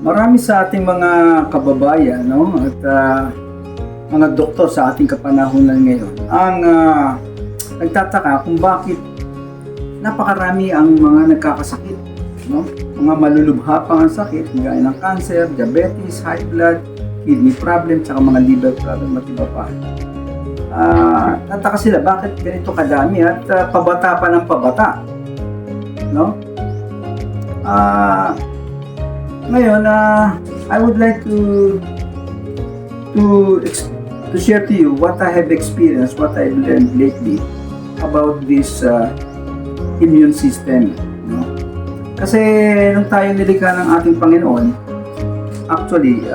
Marami sa ating mga kababayan, no, at mga doktor sa ating kapanahunan ngayon ang nagtataka kung bakit napakarami ang mga nagkakasakit, no? Mga malulubha pang ang sakit, gaya ng cancer, diabetes, high blood, kidney problem, saka mga liver problem at iba pa. Nataka sila bakit ganito kadami at pabata pa ng pabata, no? Ngayon, I would like to share to you what I have experienced, what I've learned lately about this immune system. No? Kasi nung tayo nilikha ng ating Panginoon, actually,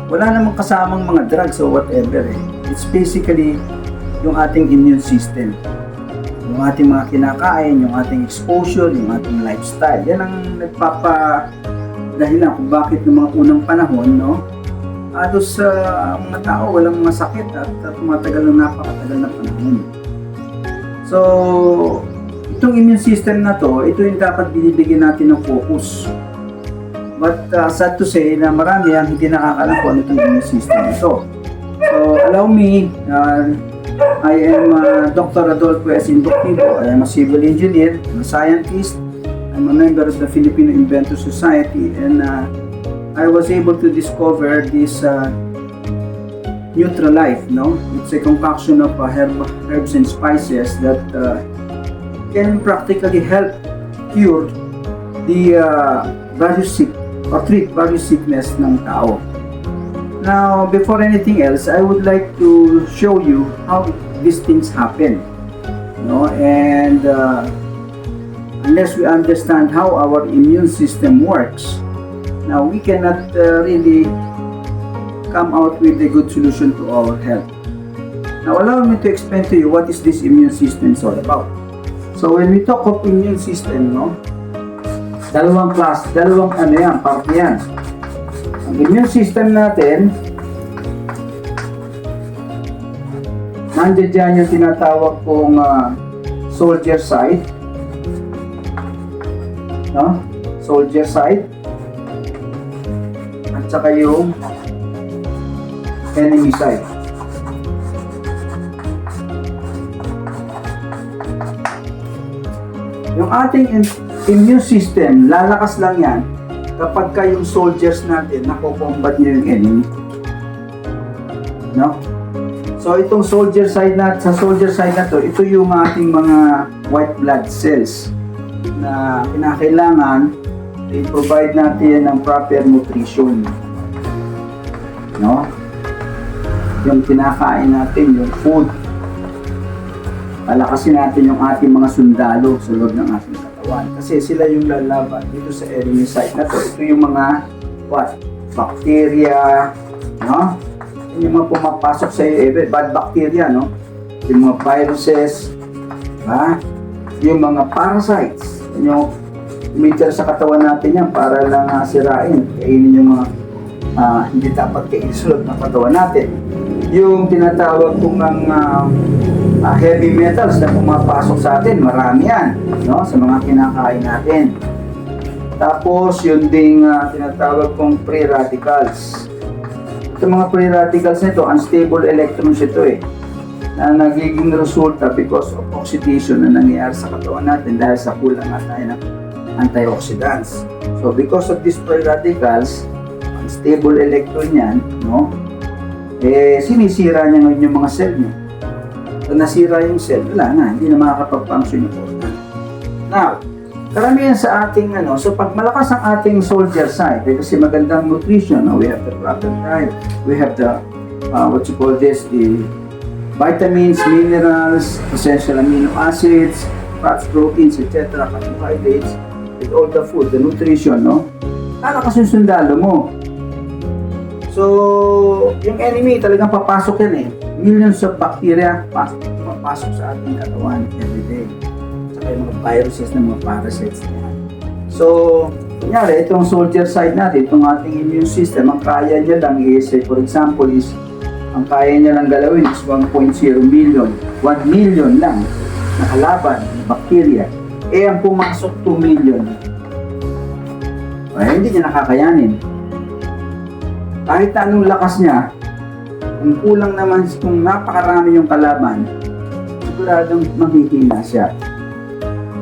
wala namang kasamang mga drugs or whatever. It's basically yung ating immune system. Yung ating mga kinakain, yung ating exposure, yung ating lifestyle. Yan ang dahilan kung bakit ng mga unang panahon, no, halos mga tao walang masakit at tumatagal ng napakatagal na panahon. So, itong immune system na to, ito yung dapat binibigyan natin ng focus. But sad to say na marami ang hindi nakakalam kung ano itong immune system ito. So, allow me, I am Dr. Adolfo S. Inductivo. I am a civil engineer, I'm a scientist. I'm a member of the Filipino Inventor Society, and I was able to discover this Nutralife. No, it's a concoction of herbs and spices that can practically help cure the treat various sickness ng tao. Now, before anything else, I would like to show you how these things happen. No, and unless we understand how our immune system works, now we cannot really come out with a good solution to our health. Now allow me to explain to you what is this immune system all about. So when we talk of immune system, no, dalawang parte yan. Ang immune system natin, nandiyan dyan yung tinatawag kong soldier side. No? Soldier side at saka yung enemy side. Yung ating immune system, lalakas lang yan kapag yung soldiers natin nakokombat niya yung enemy. No? So itong soldier side na to, ito yung ating mga white blood cells na kinakailangan i-provide natin ng proper nutrition, no? Yung kinakain natin, yung food, palakasin natin yung ating mga sundalo sa loob ng ating katawan kasi sila yung lalaban dito sa enemy side na to. Ito yung mga bacteria, no? Yung mga pumapasok sa iyo, bad bacteria, no? Yung mga viruses, yung mga parasites, yung umitir sa katawan natin yan para lang sirain, kainin yung mga hindi dapat kainin ng katawan natin. Yung tinatawag kong heavy metals na pumapasok sa atin, marami yan, no, sa mga kinakain natin. Tapos yun ding tinatawag kong free radicals. Itong mga free radicals nito, unstable electrons ito na nagiging resulta because of oxidation na nangyayari sa katawan natin dahil sa kulang tayo ng antioxidants. So because of these free radicals, unstable electron yan, no, sinisira niya ngayon yung mga cell niya. Pag nasira yung cell, wala na, hindi na makakapag-function yung organ. Now, karamihan sa ating so pag malakas ang ating soldier side, kasi magandang nutrition, we have the proper diet, we have the the vitamins, minerals, essential amino acids, fats, proteins, etc., carbohydrates, with all the food, the nutrition, no? Lalakas yung sundalo mo. So, yung enemy talagang papasok yan millions of bacteria papasok sa ating katawan everyday. Saka yung mga viruses na mga parasites na yan. So, kunyari, itong soldier side natin, itong ating immune system, ang kaya niya lang for example, ang kaya niya lang galawin is 1.0 million. 1 million lang na kalaban, bacteria. Ang pumasok 2 million. ay hindi niya nakakayanin. Kahit na anong lakas niya, kung kulang naman, kung napakarami yung kalaban, siguradong maghihina siya.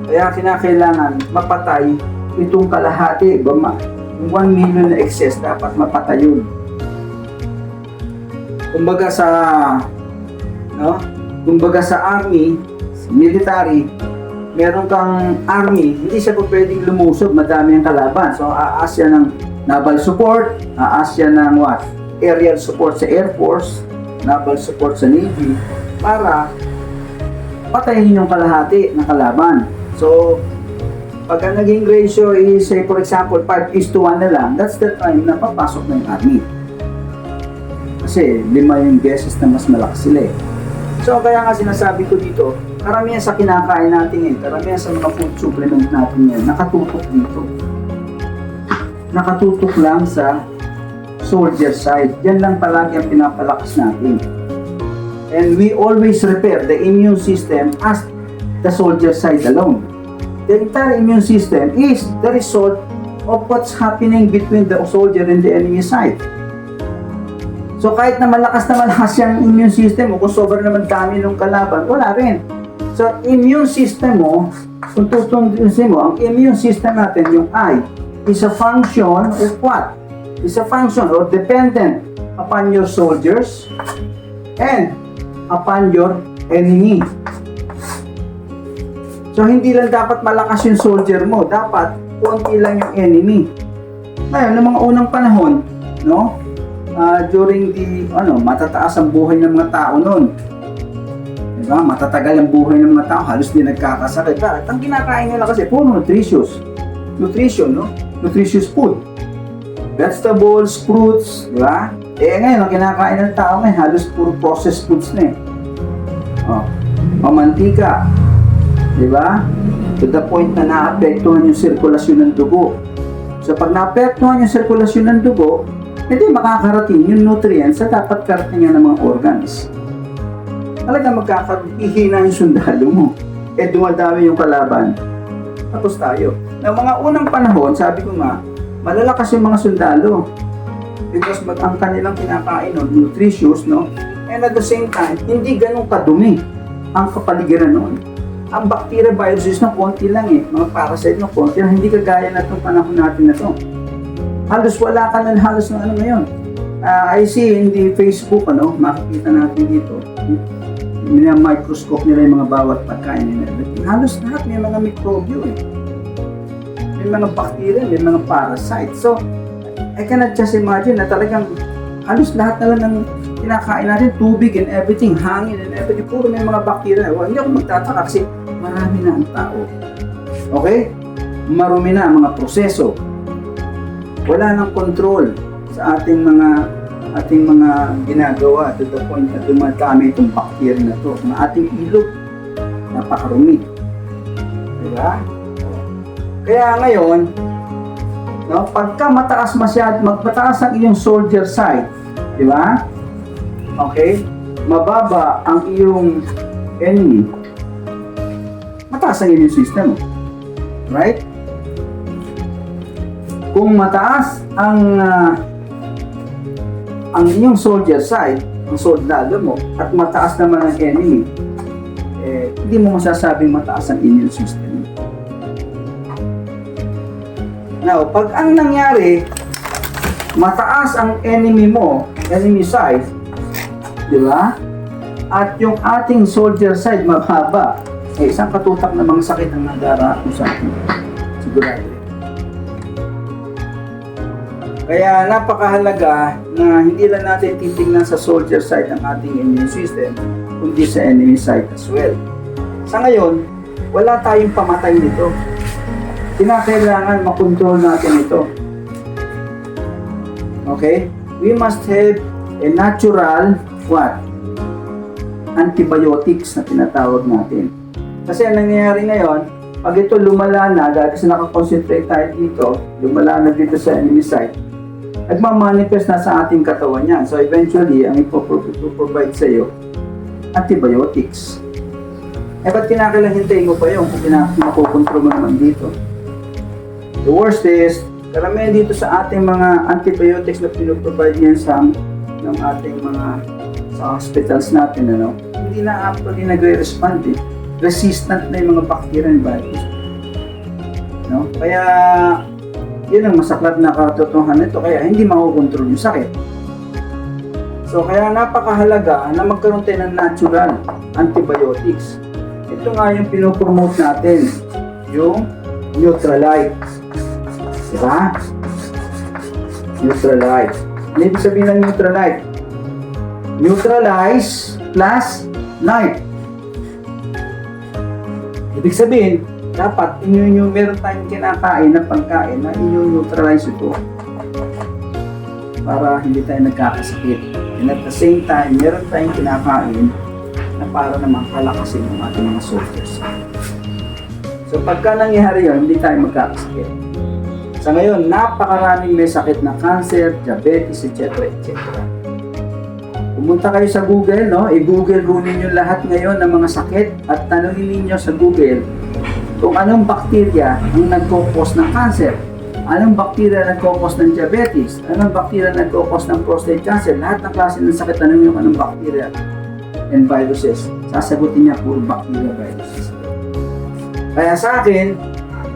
Kaya kinakailangan mapatay itong kalahati. Yung 1 million na excess, dapat mapatay yun. Kumbaga sa army, military, meron kang army, hindi siya po pwedeng lumusog, madami ang kalaban. So, aas siya ng naval support, aas siya ng aerial support sa Air Force, naval support sa Navy, para patayin yung kalahati ng kalaban. So, pag ang naging ratio is, say, for example, 5:1 na lang, that's the time na papasok na yung army. Kasi 5 yung beses na mas malaki sila eh. So, kaya nga sinasabi ko dito, karamihan sa kinakain natin karamihan sa mga food supplement natin yan, nakatutok dito. Nakatutok lang sa soldier side. Yan lang palagi ang pinapalakas natin. And we always repair the immune system as the soldier side alone. The entire immune system is the result of what's happening between the soldier and the enemy side. So kahit na malakas yung immune system mo, kung sobrang naman dami ng kalaban, wala rin. So immune system mo, kung tutundusin mo, ang immune system natin, yung I, is a function of what? Is a function or dependent upon your soldiers and upon your enemy. So, hindi lang dapat malakas yung soldier mo. Dapat, konti lang yung enemy. Ngayon, noong mga unang panahon, no? During the, matataas ang buhay ng mga tao noon. Diba? Matatagal ang buhay ng mga tao. Halos di nagkakasakit. At ang kinakain nila kasi, puro nutritious. Nutrition, no? Nutritious food. Vegetables, fruits, diba? Ngayon, ang kinakain ng tao ngayon, halos puro processed foods na eh. Mamantika. Diba? To the point na naapektuhan yung sirkulasyon ng dugo. So pag naapektuhan yung sirkulasyon ng dugo, hindi makakarating yung nutrients sa dapat karatingan ng mga organs. Talaga ihina yung sundalo mo. Dumadami yung kalaban. Tapos tayo. Ng mga unang panahon, sabi ko nga, malalakas yung mga sundalo. Because ang kanilang kinakain, nutritious, no? And at the same time, hindi ganun kadumi ang kapaligiran noon. Ang bacteria viruses na konti lang eh. Mga parasite na konti lang. Hindi kagaya na itong panahon natin na ito. Halos wala ka na halos ng ngayon. I see in the Facebook, makikita natin dito. May microscope nila yung mga bawat pagkain nila. Halos lahat may mga mikrobyo eh. May mga bacteria, may mga parasite. So, I cannot just imagine na talagang halos lahat na lang ng kinakain natin, tubig and everything, hangin and everything, puro may mga bacteria. Hindi ako magtataka kasi marami na ang tao. Okay? Marumi na ang mga proseso. Wala nang control sa ating mga ginagawa to the point na dumadami itong bacteria na to. Ang ating ilog, napakarumi. Diba? Kaya ngayon, pagka mataas magmataas ang iyong soldier side, di ba? Okay? Mababa ang iyong enemy, mataas ang immune system mo. Right? Kung mataas ang iyong soldier side, ang soldado mo, at mataas naman ang enemy, hindi mo masasabing mataas ang immune system. Now, pag ang nangyari, mataas ang enemy mo, enemy side, di ba? At yung ating soldier side mababa, isang katutak na mga sakit ang nadaraan sa atin. Sigurado. Kaya napakahalaga na hindi lang natin titingnan sa soldier side ang ating immune system, kundi sa enemy side as well. Sa ngayon, wala tayong pamatay nito. Kinakailangan makontrol natin ito. Okay? We must have a natural antibiotics na tinatawag natin. Kasi ang nangyayari ngayon, pag ito lumala na, dahil kasi nakakonsentrate tayo dito, lumala na dito sa enemy side, nagmamanifest na sa ating katawan yan. So eventually, ang ipoprovide sa iyo, antibiotics. Ba't kinakailangan hintayin mo pa yung kung makukontrol mo naman dito? The worst is, Karamihan dito sa ating mga antibiotics na pinoprovide niyan sa ng ating mga sa hospitals natin, ano, hindi na actually nagre-respond eh. Resistant na yung mga bacteria and virus. No? Kaya, yun ang masaklap na katotohanan nito, kaya hindi makukontrol yung sakit. So, kaya napakahalaga na magkaroon tayo ng natural antibiotics. Ito nga yung pinopromote natin, yung Neutralite. Diba? Neutralite. Ano ibig sabihin ng Neutralite? Neutralize plus light. Ibig sabihin, dapat meron tayong kinakain na pagkain na neutralize ito para hindi tayo nagkakasakit. And at the same time, meron tayong kinakain na para naman palakasin ng ating mga soldiers. So pagka nangyari yun, hindi tayo magkakasakit. Sa ngayon, napakaraming may sakit na cancer, diabetes, etc. etc. Pumunta kayo sa Google, no? I-Google ninyo lahat ngayon ng mga sakit at tanungin ninyo sa Google kung anong bakterya ang nagkukos ng cancer, anong bakterya nagkukos ng diabetes, anong bakterya nagkukos ng prostate cancer, lahat ng klase ng sakit, tanungin nyo anong bakterya and viruses. Sasagutin niya puro bacteria viruses. Kaya sa akin,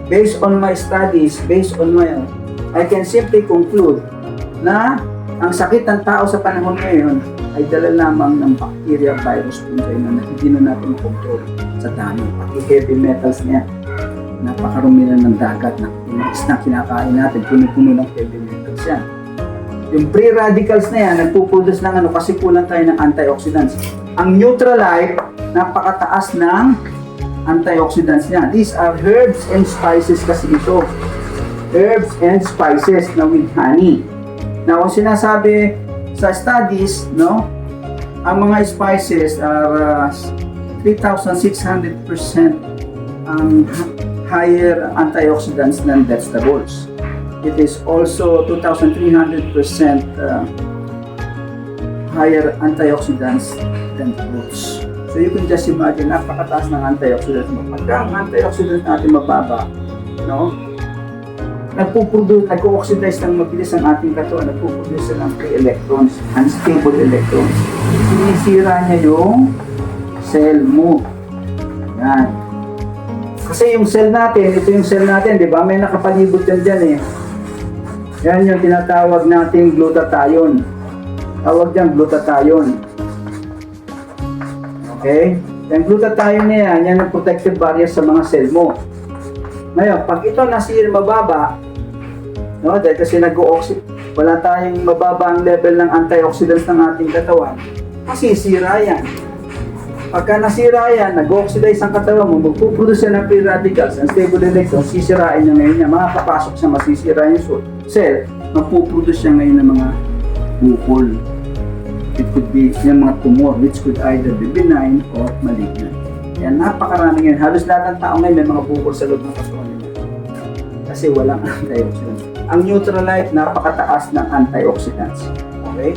based on my studies, I can simply conclude na ang sakit ng tao sa panahon ngayon ay dala lamang ng bacteria, virus, fungi na hindi na natin makontrol sa dami. Pati heavy metals niya, napakarumi na ng dagat na isang kinakain natin, puno-puno ng heavy metals yan. Yung free radicals na yan, nagpuproduce ng ano kasi kulang tayo ng antioxidants. Ang Neutralite, napakataas ng antioxidants niya. These are herbs and spices kasi ito. Herbs and spices na with honey. Now, kung sinasabi sa studies, no, ang mga spices are 3,600% ang higher antioxidants than vegetables. It is also 2,300% higher antioxidants than fruits. So you can just imagine, napakataas ng antioxidants mo. Pagka ang antioxidants natin mababa, no, nagpo-oxidize ng mabilis ang ating katawan, nagpo-produce ng free electrons, unstable electrons. Sinisira niya yung cell mo. Yan. Kasi yung cell natin, ito yung cell natin, di ba? May nakapalibot yan dyan eh. Yan yung tinatawag nating glutathione. Tawag dyan, glutathione. Okay? Yung glutathione na yan, yan ang protective barrier sa mga cell mo. Ngayon, pag ito nasira mababa, no, dahil kasi nag-o-oxidate, wala tayong mababa ang level ng antioxidants ng ating katawan, masisira yan. Pagka nasira yan, nag-oxidize ang katawan mo, magpuproduce yan ng free radicals, ang stable electrons, sisirain niya ngayon niya, makakapasok siya, masisira yung cell, magpuproduce siya ngayon ng mga bukol. It could be yung mga tumor, which could either be benign or malignant. Yan, napakarami ngayon. Halos lahat ng tao ngayon may mga bukol sa loob ng katawan nila. Kasi walang antioxidants. Ang Neutralite, napakataas ng antioxidants. Okay?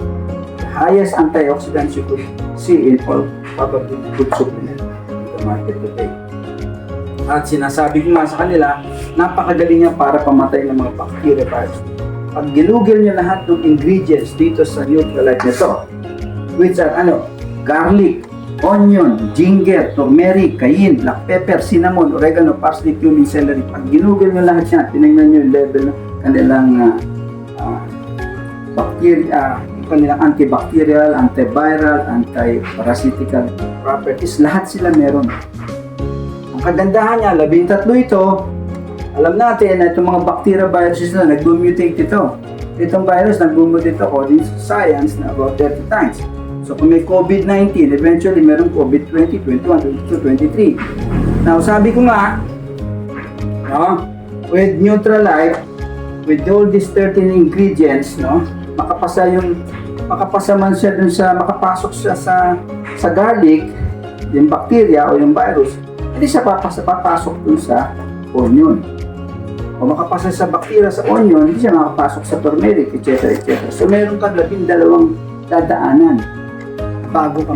The highest antioxidants you could see in all probably good supplement in the market today. At sinasabi ko nga sa kanila, napakagaling niya para pamatay ng mga bacteria virus. Pag ginugil niyo lahat ng ingredients dito sa Neutralite nito, which are garlic, onion, ginger, turmeric, cayenne, black pepper, cinnamon, oregano, parsley, cumin, celery. Pag ginugil nyo lahat yan, tinignan nyo yung level ng kanilang bacteria, kanilang antibacterial, antiviral, antiparasitical properties. Lahat sila meron. Ang kagandahan niya, 13 ito. Alam natin na itong mga bacteria viruses na nag-mutate ito. Itong virus nag-mutate according to science na about 30 times. So kung may COVID-19, eventually meron COVID-20, 21, 22, 23. Now, sabi ko nga, no, with Neutralite, with all these 13 ingredients, no, makapasa man siya dun sa, makapasok siya sa garlic, yung bacteria o yung virus, hindi siya papasok dun sa onion. O makapasa sa bacteria sa onion, hindi siya makapasok sa turmeric, etc. etc. So meron kang 12 dadaanan bago ka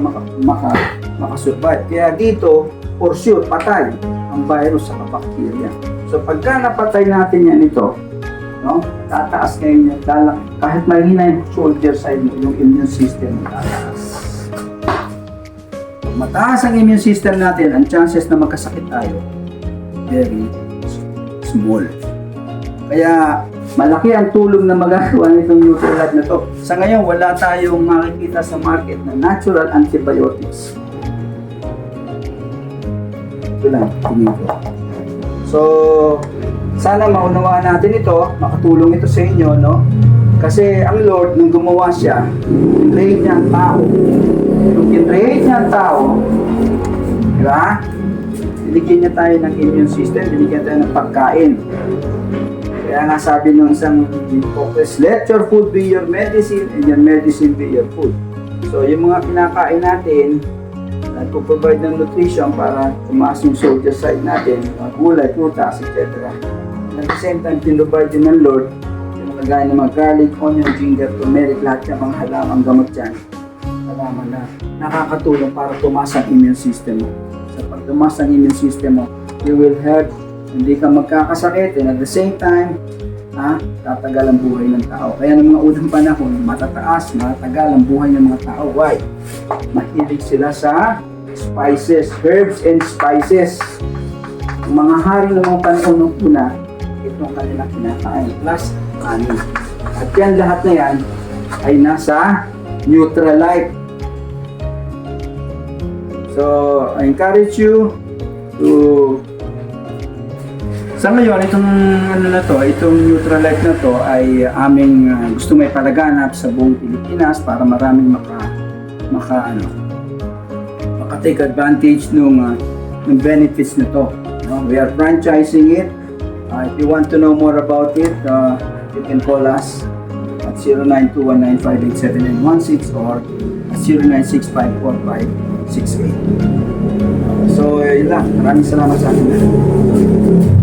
makasurvive. Kaya dito, for sure, patay ang virus sa bacteria. So pagka napatay natin yan ito, no? Tataas ngayon yung kahit mahina yung shoulder side mo, yung immune system mo tataas. Pag mataas ang immune system natin, ang chances na magkasakit tayo, very small. Kaya malaki ang tulong na magagawa nitong Nutrilite na to. Sa ngayon, wala tayong makikita sa market na natural antibiotics. Ito lang, tingin ko. So, sana maunawaan natin ito, makatulong ito sa inyo, no? Kasi ang Lord, nung gumawa siya, kinreate niya ang tao. Nung kinreate niya ang tao, di ba? Binigyan niya tayo ng immune system, binigyan tayo ng pagkain. Kaya nga sabi ng isang focus, let your food be your medicine and your medicine be your food. So, yung mga kinakain natin, nagpo-provide ng nutrition para tumaas yung soldier side natin, mga gulay, prutas, etc. At the same time, pinrovide din ng Lord yung mga gaya ng mga garlic, onion, ginger, turmeric, lahat yung mga halamang gamot dyan. Halaman na nakakatulong para tumaas ang immune system mo. Sa pag tumaas ang immune system mo, you will help, hindi ka magkakasakit, and at the same time, tatagal ang buhay ng tao. Kaya ng mga unang panahon, matatagal ang buhay ng mga tao. Why? Mahilig sila sa spices, herbs and spices. Ang mga hari ng mga panahon ng una, itong kanilang kinakain, plus honey. At yan, lahat na yan ay nasa Nutrilite. So, I encourage you to sa ngayon, itong itong Nutrilite na to ay aming gusto may palaganap sa buong Pilipinas para maraming maka-take advantage ng benefits nito. We are franchising it. If you want to know more about it, you can call us at 0921958716 or at 09654568. So, yun lang. Maraming salamat sa akin.